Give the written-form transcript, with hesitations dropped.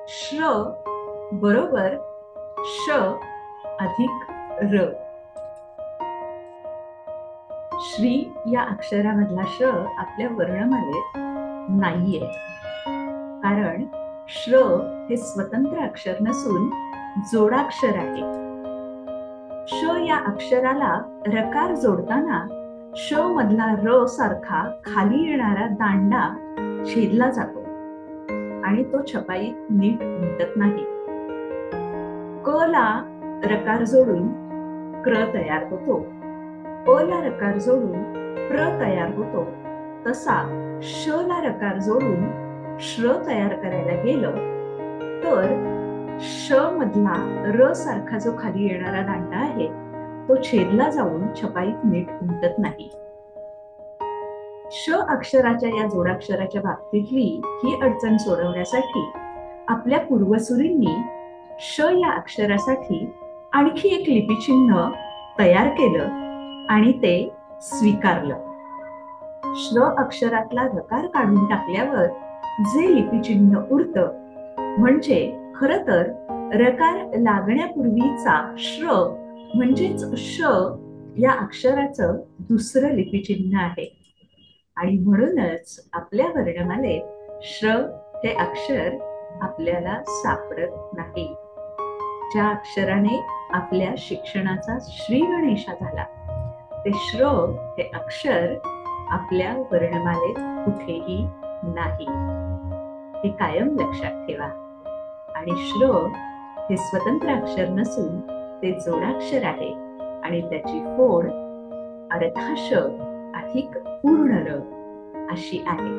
श्र बरोबर श अधिक र. श्री या अक्षरामधला श आपल्या वर्णमालेत नाहीये, कारण श्र हे स्वतंत्र अक्षर नसून जोडाक्षर आहे. श या अक्षराला रकार जोडताना श मधला र सारखा खाली येणारा दांडा छेदला जातो आणि तो छपाईत नीट उमटत नाही. क ला रकार जोडून क्र तयार होतो, प ला रकार जोडून प्र तयार होतो. तसा श ला रकार जोडून श्र तयार करायला गेलं तर श मधला र सारखा जो खाली येणारा दांडा आहे तो छेदला जाऊन छपाईत नीट उमटत नाही. श अक्षराच्या या जोडाक्षराच्या बाबतीतली ही अडचण सोडवण्यासाठी आपल्या पूर्वसुरींनी श या अक्षरासाठी आणखी एक लिपिचिन्ह तयार केलं आणि ते स्वीकारलं. श्र अक्षरातला रकार काढून टाकल्यावर जे लिपिचिन्ह उरतं म्हणजे खरं तर रकार लागण्यापूर्वीचा श्र म्हणजेच श या अक्षराचं दुसरं लिपिचिन्ह आहे. आणि म्हणूनच आपल्या वर्णमालेत श्र हे अक्षर आपल्याला सापडत नाही. ज्या अक्षराने आपल्या शिक्षणाचा श्री गणेशा झाला ते श्र हे अक्षर आपल्या वर्णमालेत कुठेही नाही. हे कायम लक्षात ठेवा. आणि श्र हे स्वतंत्र अक्षर नसून ते जोडाक्षर आहे आणि त्याची फोड अर्धा श अधिक पूर्ण र अशी आहे.